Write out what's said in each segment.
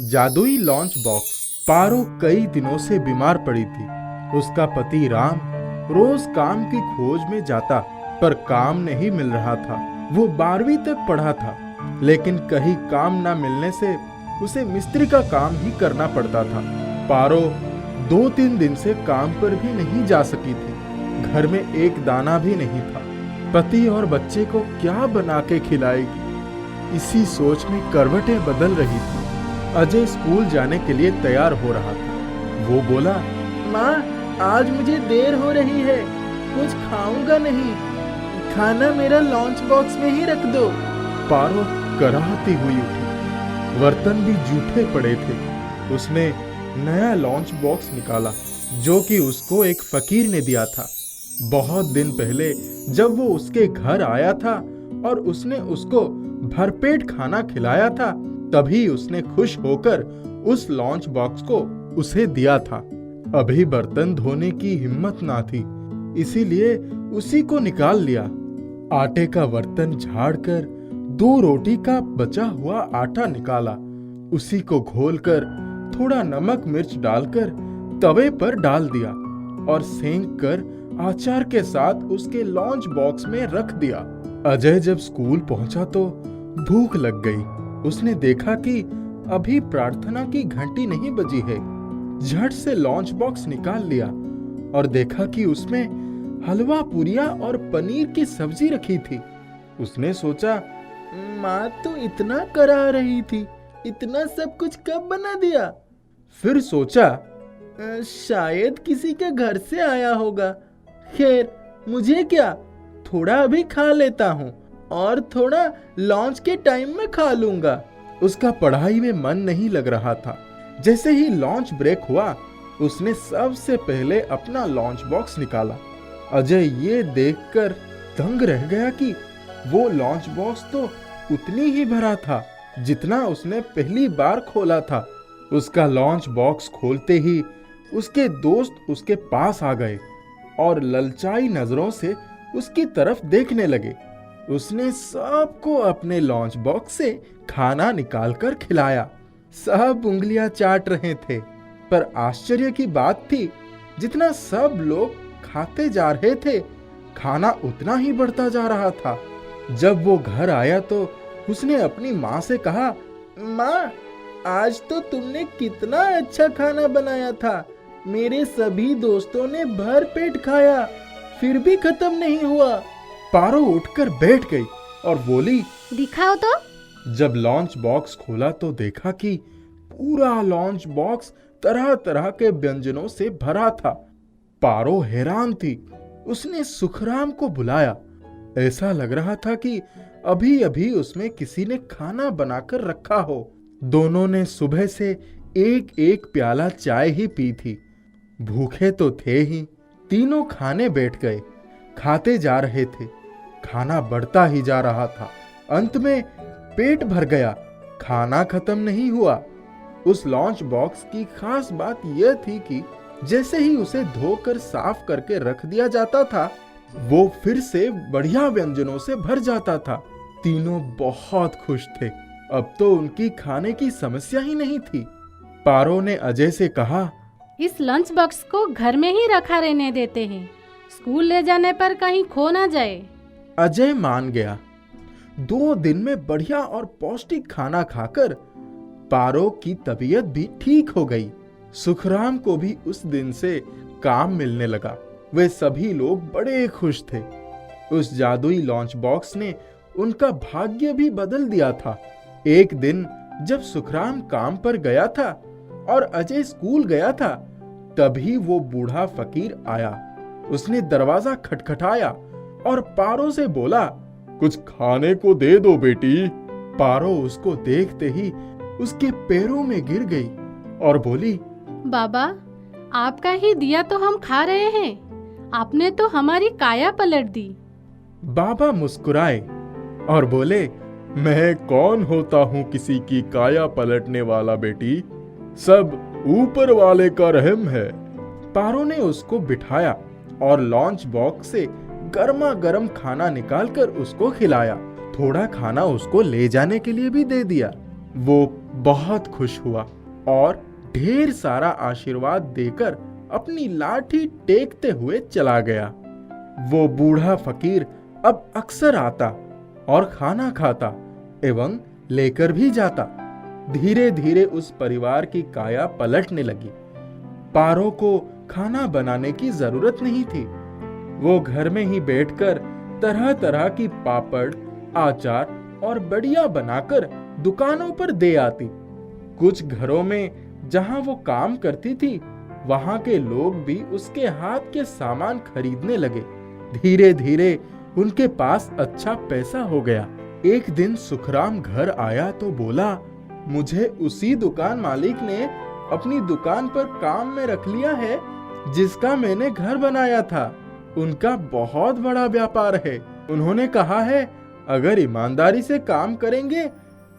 जादुई lunch box. पारो कई दिनों से बीमार पड़ी थी। उसका पति राम रोज काम की खोज में जाता, पर काम नहीं मिल रहा था। वो 12वीं तक पढ़ा था, लेकिन कहीं काम ना मिलने से उसे मिस्त्री का काम ही करना पड़ता था। पारो 2-3 दिन से काम पर भी नहीं जा सकी थी। घर में एक दाना भी नहीं था। पति और बच्चे को क्या बना के खिलाएगी, इसी सोच में करवटें बदल रही थी। अजय स्कूल जाने के लिए तैयार हो रहा था। वो बोला, माँ, आज मुझे देर हो रही है, कुछ खाऊंगा नहीं, खाना मेरा लंच बॉक्स में ही रख दो। पारो कराहती हुई उठी। बर्तन भी जूठे पड़े थे। उसने नया लंच बॉक्स निकाला, जो कि उसको एक फकीर ने दिया था। बहुत दिन पहले जब वो उसके घर आया था और उसने उसको भरपेट खाना खिलाया था, तभी उसने खुश होकर उस लंच बॉक्स को उसे दिया था। अभी बर्तन धोने की हिम्मत ना थी, इसीलिए उसी को निकाल लिया। आटे का बर्तन झाड़कर 2 रोटी का बचा हुआ आटा निकाला। उसी को घोलकर थोड़ा नमक मिर्च डालकर तवे पर डाल दिया और सेंक कर अचार के साथ उसके लंच बॉक्स में रख दिया। अजय जब स्कूल पहुंचा तो भूख लग गई। उसने देखा कि अभी प्रार्थना की घंटी नहीं बजी है। झट से लंच बॉक्स निकाल लिया और देखा कि उसमें हलवा पूरियां और पनीर की सब्जी रखी थी। उसने सोचा, माँ तो इतना करा रही थी, इतना सब कुछ कब बना दिया? फिर सोचा, शायद किसी के घर से आया होगा। खैर, मुझे क्या, थोड़ा अभी खा लेता हूँ और थोड़ा लंच के टाइम में खा लूंगा। उसका पढ़ाई में मन नहीं लग रहा था। जैसे ही लंच ब्रेक हुआ, उसने सबसे पहले अपना लंच बॉक्स निकाला। अजय ये देखकर दंग रह गया कि वो लंच बॉक्स तो उतनी ही भरा था जितना उसने पहली बार खोला था। उसका लंच बॉक्स खोलते ही उसके दोस्त उसके पास आ गए और ललचाई नजरों से उसकी तरफ देखने लगे। उसने सबको अपने लंच बॉक्स से खाना निकालकर खिलाया। सब उंगलियां चाट रहे थे, पर आश्चर्य की बात थी, जितना सब लोग खाते जा रहे थे, खाना उतना ही बढ़ता जा रहा था। जब वो घर आया तो उसने अपनी माँ से कहा, माँ, आज तो तुमने कितना अच्छा खाना बनाया था। मेरे सभी दोस्तों ने भर पेट खाया, फिर भी खत्म नहीं हुआ। पारो उठकर बैठ गई और बोली, दिखाओ तो। जब लंच बॉक्स खोला तो देखा कि पूरा लंच बॉक्स तरह तरह के व्यंजनों से भरा था। पारो हैरान थी। उसने सुखराम को बुलाया। ऐसा लग रहा था कि अभी अभी उसमें किसी ने खाना बनाकर रखा हो। दोनों ने सुबह से एक एक प्याला चाय ही पी थी। भूखे तो थे ही। तीनों खाने बैठ गए, खाते जा रहे थे। खाना बढ़ता ही जा रहा था। अंत में पेट भर गया। खाना खत्म नहीं हुआ। उस लंच बॉक्स की खास बात यह थी कि जैसे ही उसे धोकर साफ करके रख दिया जाता था, वो फिर से बढ़िया व्यंजनों से भर जाता था। तीनों बहुत खुश थे। अब तो उनकी खाने की समस्या ही नहीं थी। पारो ने अजय से कहा, इस लंच बॉक्स को घर में ही रखा रहने देते हैं, स्कूल ले जाने पर कहीं खो ना जाए। अजय मान गया। 2 दिन में बढ़िया और पौष्टिक खाना खाकर पारो की तबीयत भी ठीक हो गई। सुखराम को भी उस दिन से काम मिलने लगा। वे सभी लोग बड़े खुश थे। उस जादुई लंच बॉक्स ने उनका भाग्य भी बदल दिया था। एक दिन जब सुखराम काम पर गया था और अजय स्कूल गया था, तभी वो बूढ़ा फकीर आया। उसने दरवाजा खटखटाया और पारो से बोला, कुछ खाने को दे दो बेटी। पारो उसको देखते ही उसके पैरों में गिर गई और बोली, बाबा, आपका ही दिया तो हम खा रहे हैं, आपने तो हमारी काया पलट दी। बाबा मुस्कुराए और बोले, मैं कौन होता हूँ किसी की काया पलटने वाला बेटी, सब ऊपर वाले का रहम है। पारो ने उसको बिठाया और लंच बॉक्स से गर्मा गर्म खाना निकालकर उसको खिलाया। थोड़ा खाना उसको ले जाने के लिए भी दे दिया। वो बहुत खुश हुआ और ढेर सारा आशीर्वाद देकर अपनी लाठी टेकते हुए चला गया। वो बूढ़ा फकीर अब अक्सर आता और खाना खाता एवं लेकर भी जाता। धीरे धीरे उस परिवार की काया पलटने लगी। पारो को खाना बनाने की जरूरत नहीं थी। वो घर में ही बैठकर तरह तरह की पापड़, अचार और बड़िया बनाकर दुकानों पर दे आती। कुछ घरों में जहां वो काम करती थी, वहां के लोग भी उसके हाथ के सामान खरीदने लगे। धीरे धीरे उनके पास अच्छा पैसा हो गया। एक दिन सुखराम घर आया तो बोला, मुझे उसी दुकान मालिक ने अपनी दुकान पर काम में रख लिया है जिसका मैंने घर बनाया था। उनका बहुत बड़ा व्यापार है। उन्होंने कहा है अगर ईमानदारी से काम करेंगे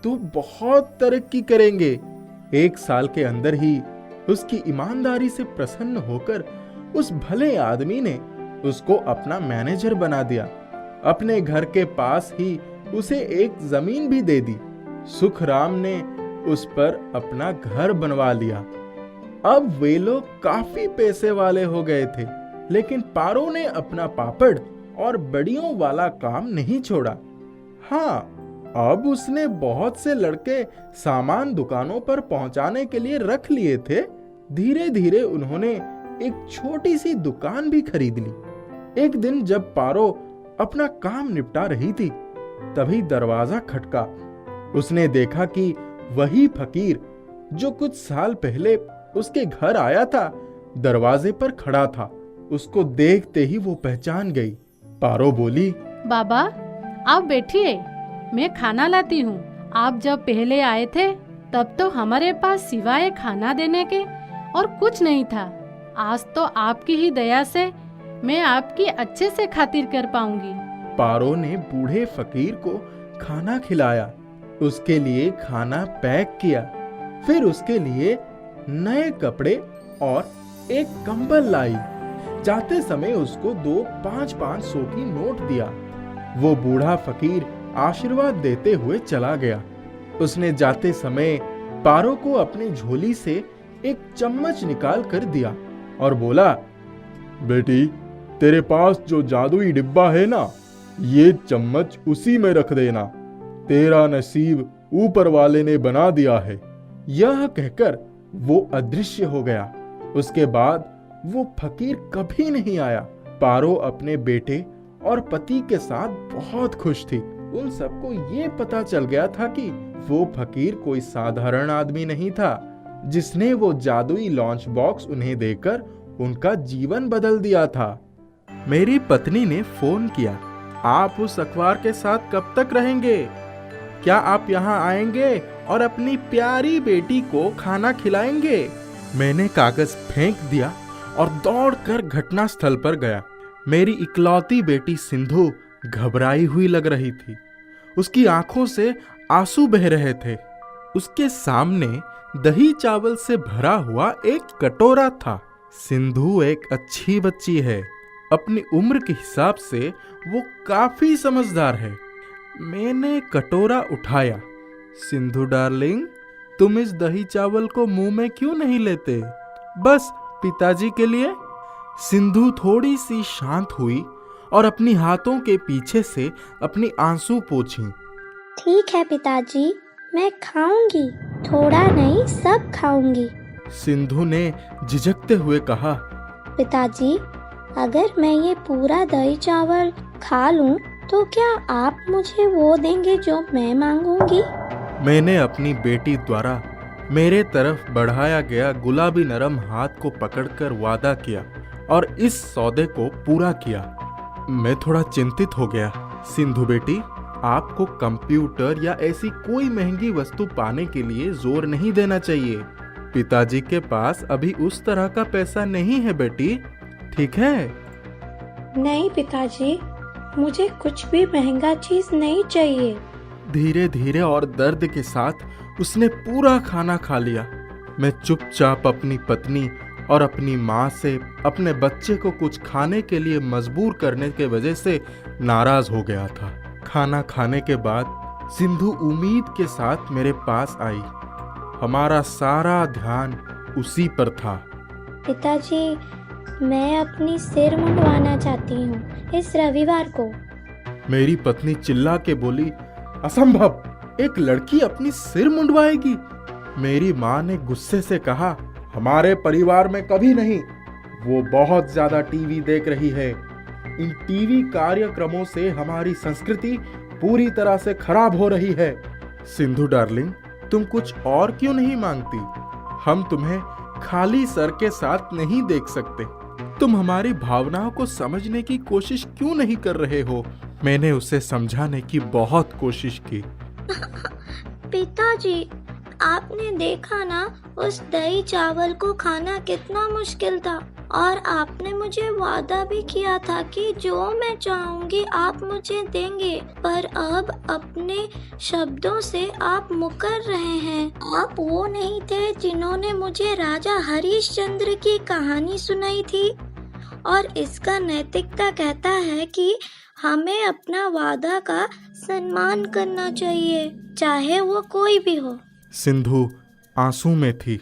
तो बहुत तरक्की करेंगे। 1 साल के अंदर ही उसकी ईमानदारी से प्रसन्न होकर उस भले आदमी ने उसको अपना मैनेजर बना दिया। अपने घर के पास ही उसे एक जमीन भी दे दी। सुखराम ने उस पर अपना घर बनवा लिया। अब वे लोग काफी पैसे वाले हो गए थे, लेकिन पारो ने अपना पापड़ और बड़ियों वाला काम नहीं छोड़ा। हाँ, अब उसने बहुत से लड़के सामान दुकानों पर पहुंचाने के लिए रख लिए थे। धीरे धीरे उन्होंने एक छोटी सी दुकान भी खरीद ली। एक दिन जब पारो अपना काम निपटा रही थी, तभी दरवाजा खटका। उसने देखा कि वही फकीर जो कुछ साल पहले उसके घर आया था, दरवाजे पर खड़ा था। उसको देखते ही वो पहचान गई। पारो बोली, बाबा आप बैठिए, मैं खाना लाती हूँ। आप जब पहले आए थे तब तो हमारे पास सिवाय खाना देने के और कुछ नहीं था। आज तो आपकी ही दया से मैं आपकी अच्छे से खातिर कर पाऊंगी। पारो ने बूढ़े फकीर को खाना खिलाया, उसके लिए खाना पैक किया, फिर उसके लिए नए कपड़े और एक कंबल लाई। जाते समय उसको 2 5-500 की नोट दिया। वो बूढ़ा फकीर आशीर्वाद देते हुए चला गया। उसने जाते समय पारो को अपनी झोली से एक चम्मच निकाल कर दिया और बोला, बेटी तेरे पास जो जादुई डिब्बा है ना, ये चम्मच उसी में रख देना। तेरा नसीब ऊपर वाले ने बना दिया है। यह कहकर वो अदृश्य हो गया। उसके बाद वो फकीर कभी नहीं आया। पारो अपने बेटे और पति के साथ बहुत खुश थी। उन सबको ये पता चल गया था कि वो फकीर कोई साधारण आदमी नहीं था, जिसने वो जादुई लॉन्च बॉक्स उन्हें देकर उनका जीवन बदल दिया था। मेरी पत्नी ने फोन किया, आप उस अखबार के साथ कब तक रहेंगे? क्या आप यहाँ आएंगे और अपनी प्यारी बेटी को खाना खिलाएंगे? मैंने कागज फेंक दिया और दौड़कर घटना स्थल पर गया। मेरी इकलौती बेटी सिंधु घबराई हुई लग रही थी। उसकी आंखों से आंसू बह रहे थे। उसके सामने दही चावल से भरा हुआ एक कटोरा था। सिंधु एक अच्छी बच्ची है। अपनी उम्र के हिसाब से वो काफी समझदार है। मैंने कटोरा उठाया। सिंधु डार्लिंग, तुम इस दही चावल को मुंह में क्यों नहीं लेते? बस पिताजी के लिए। सिंधु थोड़ी सी शांत हुई और अपनी हाथों के पीछे से अपनी आंसू पोंछी। ठीक है पिताजी, मैं खाऊंगी, थोड़ा नहीं सब खाऊंगी। सिंधु ने झिझकते हुए कहा, पिताजी, अगर मैं ये पूरा दही चावल खा लूं तो क्या आप मुझे वो देंगे जो मैं मांगूंगी? मैंने अपनी बेटी द्वारा मेरे तरफ बढ़ाया गया गुलाबी नरम हाथ को पकड़कर वादा किया और इस सौदे को पूरा किया। मैं थोड़ा चिंतित हो गया। सिंधु बेटी, आपको कंप्यूटर या ऐसी कोई महंगी वस्तु पाने के लिए जोर नहीं देना चाहिए। पिताजी के पास अभी उस तरह का पैसा नहीं है बेटी, ठीक है? नहीं पिताजी, मुझे कुछ भी महंगा चीज नहीं चाहिए। धीरे धीरे और दर्द के साथ उसने पूरा खाना खा लिया। मैं चुपचाप अपनी पत्नी और अपनी माँ से अपने बच्चे को कुछ खाने के लिए मजबूर करने के वजह से नाराज हो गया था। खाना खाने के बाद सिंधु उम्मीद के साथ मेरे पास आई। हमारा सारा ध्यान उसी पर था। पिताजी, मैं अपनी सिर मुंडवाना चाहती हूँ इस रविवार को। मेरी पत्नी चिल्ला के बोली, असंभव, एक लड़की अपनी सिर मुंडवाएगी? मेरी माँ ने गुस्से से कहा, हमारे परिवार में कभी नहीं। वो बहुत ज्यादा टीवी देख रही है। इन टीवी कार्यक्रमों से हमारी संस्कृति पूरी तरह से खराब हो रही है। सिंधु डार्लिंग, तुम कुछ और क्यों नहीं मांगती? हम तुम्हें खाली सर के साथ नहीं देख सकते। तुम हमारी भावनाओं को समझने की कोशिश क्यों नहीं कर रहे हो? मैंने उसे समझाने की बहुत कोशिश की। पिताजी, आपने देखा ना उस दही चावल को खाना कितना मुश्किल था, और आपने मुझे वादा भी किया था कि जो मैं चाहूंगी आप मुझे देंगे, पर अब अपने शब्दों से आप मुकर रहे हैं। आप वो नहीं थे जिन्होंने मुझे राजा हरिश्चंद्र की कहानी सुनाई थी, और इसका नैतिकता कहता है कि हमें अपना वादा का सम्मान करना चाहिए, चाहे वो कोई भी हो। सिंधु आंसू में थी।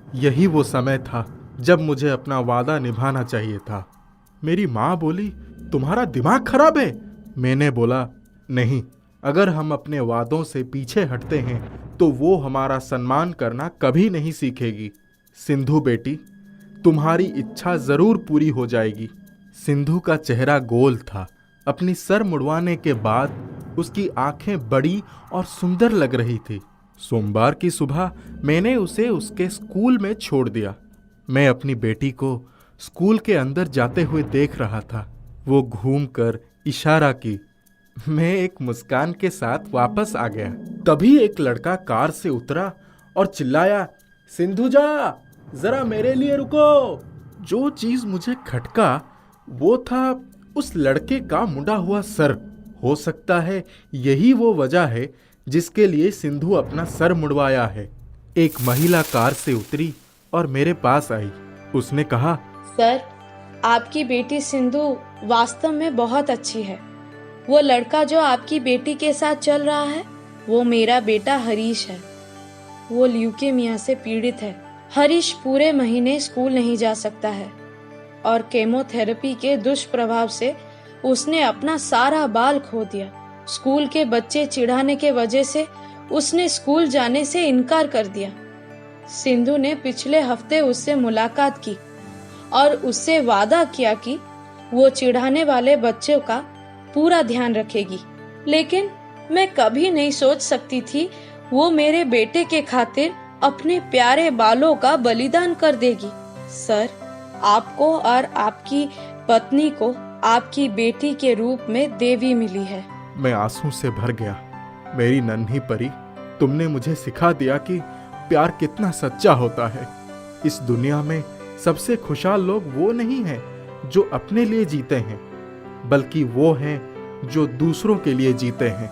यही वो समय था जब मुझे अपना वादा निभाना चाहिए था। मेरी माँ बोली, तुम्हारा दिमाग खराब है? मैंने बोला, नहीं, अगर हम अपने वादों से पीछे हटते हैं तो वो हमारा सम्मान करना कभी नहीं सीखेगी। सिंधु बेटी, तुम्हारी इच्छा जरूर पूरी हो जाएगी। सिंधु का चेहरा गोल था। अपनी सर मुड़वाने के बाद उसकी आंखें बड़ी और सुंदर लग रही थी। सोमवार की सुबह मैंने उसे उसके स्कूल में छोड़ दिया। मैं अपनी बेटी को स्कूल के अंदर जाते हुए देख रहा था। वो घूमकर इशारा की। मैं एक मुस्कान के साथ वापस आ गया। तभी एक लड़का कार से उतरा और चिल्लाया, सिंधुजा, जरा मेरे लिए रुको। जो चीज मुझे खटका वो था उस लड़के का मुड़ा हुआ सर। हो सकता है यही वो वजह है जिसके लिए सिंधु अपना सर मुड़वाया है। एक महिला कार से उतरी और मेरे पास आई। उसने कहा, सर, आपकी बेटी सिंधु वास्तव में बहुत अच्छी है। वो लड़का जो आपकी बेटी के साथ चल रहा है वो मेरा बेटा हरीश है। वो ल्यूकेमिया से पीड़ित है। हरीश पूरे महीने स्कूल नहीं जा सकता है और केमोथेरेपी के दुष्प्रभाव से उसने अपना सारा बाल खो दिया। स्कूल के बच्चे चिढ़ाने के वजह से उसने स्कूल जाने से इनकार कर दिया। सिंधु ने पिछले हफ्ते उससे मुलाकात की और उससे वादा किया कि वो चिढ़ाने वाले बच्चों का पूरा ध्यान रखेगी, लेकिन मैं कभी नहीं सोच सकती थी वो मेरे बेटे के खातिर अपने प्यारे बालों का बलिदान कर देगी। सर, आपको और आपकी पत्नी को आपकी बेटी के रूप में देवी मिली है। मैं आंसू से भर गया। मेरी नन्ही परी, तुमने मुझे सिखा दिया कि प्यार कितना सच्चा होता है। इस दुनिया में सबसे खुशहाल लोग वो नहीं हैं जो अपने लिए जीते हैं, बल्कि वो हैं जो दूसरों के लिए जीते हैं।